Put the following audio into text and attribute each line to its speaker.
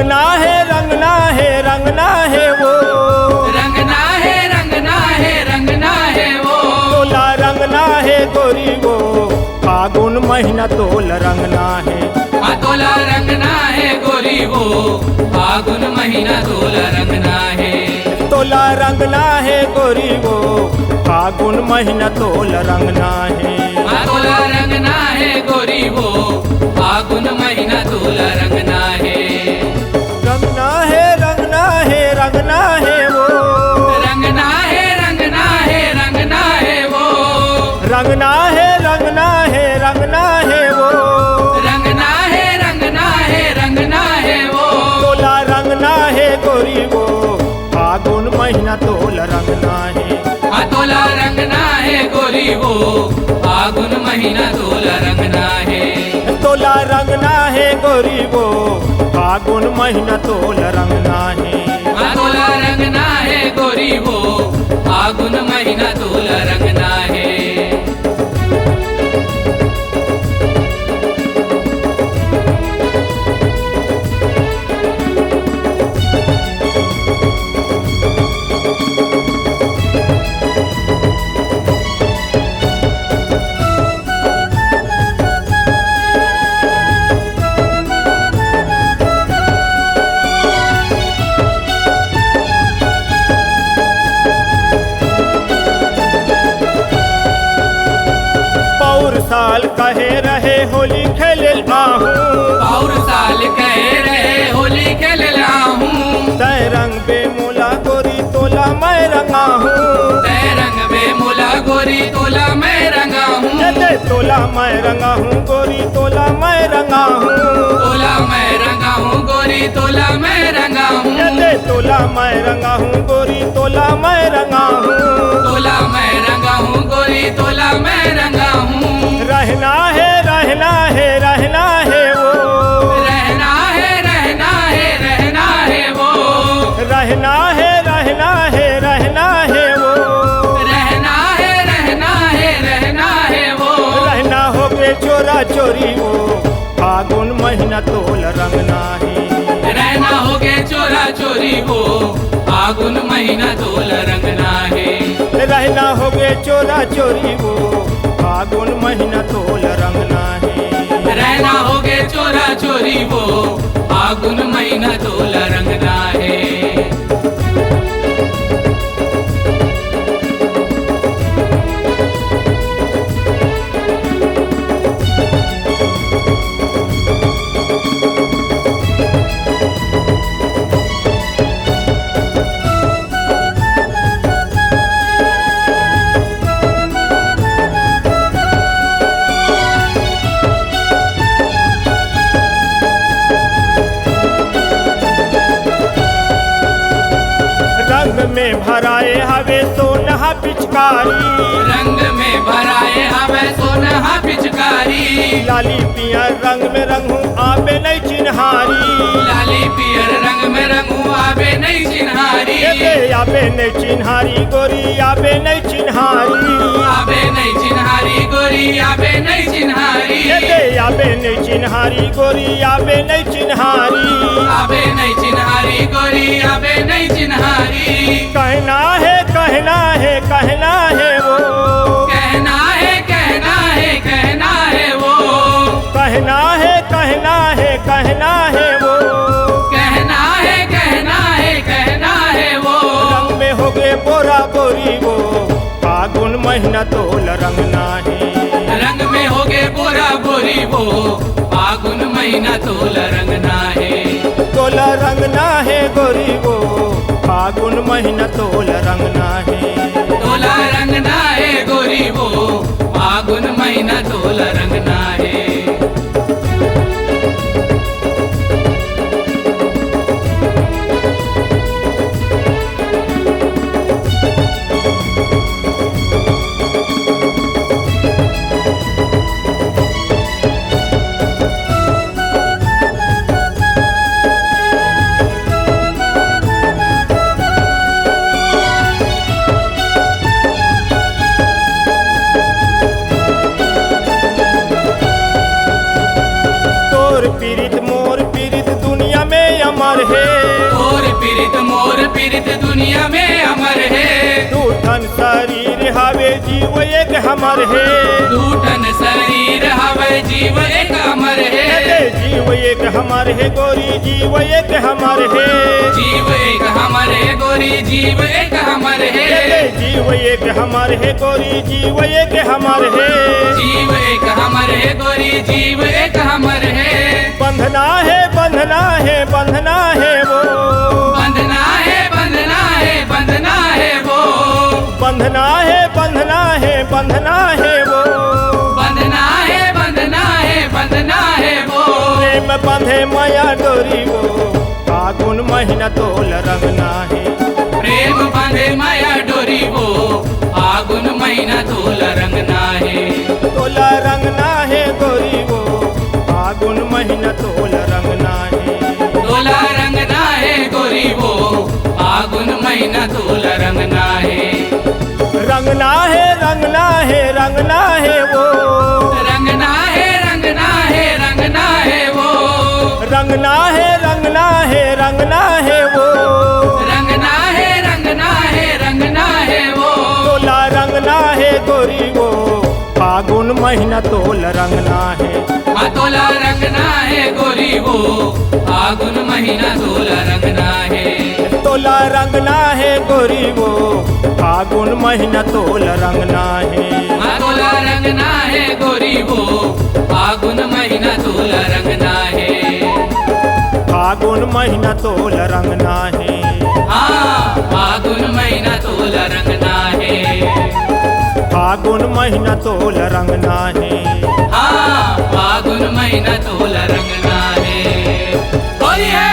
Speaker 1: रंगना है रंगना है रंगना है वो,
Speaker 2: रंगना है रंगना है रंगना है वो,
Speaker 1: तोला रंगना है गोरी वो, फागुन महीना तोल रंगना है।
Speaker 2: हाँ तोला रंगना है गोरी वो, फागुन महीना तोला रंगना है।
Speaker 1: तोला रंगना है गोरी वो, फागुन महीना तोल रंगना है।
Speaker 2: हाँ तोला रंगना है गोरी वो, फागुन महीना तोला रंगना है।
Speaker 1: रंगना है रंगना है रंगना है वो,
Speaker 2: रंगना है रंगना है रंगना है वो,
Speaker 1: रंगना है रंगना है रंगना है वो,
Speaker 2: रंगना है रंगना है रंगना है वो,
Speaker 1: तोला रंगना है गोरी वो, फागुन महीना तोल रंगना है।
Speaker 2: हाँ तोला रंगना है गोरी वो, फागुन महीना तोला रंगना है।
Speaker 1: तोला रंगना है गोरी वो, फागुन महीना तोल रंगना है।
Speaker 2: हाँ तोला रंगना है गोरी वो, फागुन महीना तोला रंगना है।
Speaker 1: साल कहे रहे होली खेल आहूँ,
Speaker 2: और साल कहे रहे होली खेल लाहूँ,
Speaker 1: तय रंग बे मोला गोरी तोला मैं रंगा हूँ।
Speaker 2: तय रंग में मोला गोरी तोला मैं रंगा हूँ,
Speaker 1: दे तोला मैं रंगा हूँ गोरी तोला मैं रंगा हूँ।
Speaker 2: तोला मैं रंगा हूँ गोरी तोला मैं रंगा हूँ,
Speaker 1: दे तोला मैं रंगा हूँ गोरी तोला मैं रंगा हूँ।
Speaker 2: तोला मैं रंगा हूँ गोरी तोला मैं रंगा हूँ।
Speaker 1: रहना है रहना है रहना है वो,
Speaker 2: रहना है रहना है रहना है वो,
Speaker 1: रहना है रहना है रहना है वो,
Speaker 2: रहना है रहना है रहना है वो,
Speaker 1: रहना हो गए चोरा चोरी वो, फागुन महीना तोल रंगना है।
Speaker 2: रहना हो गए चोरा चोरी वो, फागुन महीना तोल रंगना है।
Speaker 1: रहना हो गए चोरा चोरी वो, फागुन महीना तोल रंगना है।
Speaker 2: रहना हो गए चोरा चोरी वो, फागुन महीना तोल रंगना है।
Speaker 1: रंग में भराए हवे सोनहा पिचकारी,
Speaker 2: रंग में भराए हमें सोनहा पिचकारी,
Speaker 1: लाली पियर रंग में रंगू आबे नहीं चिन्हारी।
Speaker 2: लाली पियर रंग में रंगू आबे नहीं चिन्हारी,
Speaker 1: आबे नहीं चिन्हारी गोरी आबे नहीं चिन्हारी।
Speaker 2: आबे नहीं चिन्हारी गोरी आबे नहीं चिन्हारी,
Speaker 1: आबे नहीं चिन्हारी गोरी आबे नहीं चिन्हारी।
Speaker 2: आबे नहीं चिन्हारी गोरी आबे नहीं चिन्हारी।
Speaker 1: कहना है कहना है कहना है वो,
Speaker 2: कहना है कहना है कहना है वो,
Speaker 1: कहना है कहना है कहना है वो,
Speaker 2: कहना है कहना है कहना है वो,
Speaker 1: रंग में हो गए बोरा बोरी वो, फागुन महीना तोल रंगना है।
Speaker 2: रंग में हो गए बोरा बोरी वो, फागुन महीना तोल रंगना है।
Speaker 1: तोला रंगना है गोरी वो, फागुन महीना तोल रंगना है।
Speaker 2: तोला रंगना है गोरी वो, फागुन महीना तोल रंगना है।
Speaker 1: पीरित मोर पीरित दुनिया में अमर
Speaker 2: पीड़ित दुनिया में अमर है।
Speaker 1: टूटन शरीर हवे जीव एक हमर है।
Speaker 2: टूटन शरीर हवे जीव एक अमर है।
Speaker 1: जीव एक हमर है गोरी जीव एक हमर है।
Speaker 2: जीव एक हमर है गोरी जीव एक हमर है।
Speaker 1: जीव एक हमर है गोरी जीव एक हमर है।
Speaker 2: जीव एक हमर है गोरी जीव एक हमर है।
Speaker 1: बंधना है बंधना है बंधना है वो।
Speaker 2: बंधना है बंधना है बंधना है वो।
Speaker 1: बंधना है बंधना है बंधना है वो।
Speaker 2: बंधना है बंधना है बंधना है वो।
Speaker 1: प्रेम बंधे माया डोरी वो। फागुन महीना तोल रंगना है।
Speaker 2: प्रेम बंधे माया डोरी वो। फागुन महीना तोल रंगना है।
Speaker 1: तोला रंगना है गोरी वो। फागुन महीना तोल रंगना है।
Speaker 2: तोला रंगना है गोरी वो। फागुन महीना तोल रंगना है।
Speaker 1: रंगना है रंगना है रंगना है वो।
Speaker 2: रंगना है रंगना है रंगना है वो।
Speaker 1: रंगना है रंगना है रंगना है वो।
Speaker 2: रंगना है रंगना है रंगना है वो।
Speaker 1: तोला रंगना है गोरी वो। फागुन महीना तोल रंगना है।
Speaker 2: हाँ तोला रंगना है गोरी वो। फागुन महीना तोला रंगना है।
Speaker 1: तोला रंगना है गोरी वो। फागुन महीना तोल रंगना है।
Speaker 2: हाँ तोला रंगना है गोरी वो। फागुन महीना तोला रंगना है।
Speaker 1: फागुन महीना तोल रंगना है।
Speaker 2: हाँ फागुन महीना तोला रंगना है।
Speaker 1: फागुन महीना तोल रंगना है।
Speaker 2: हाँ फागुन महीना तोला रंगना है। होली है।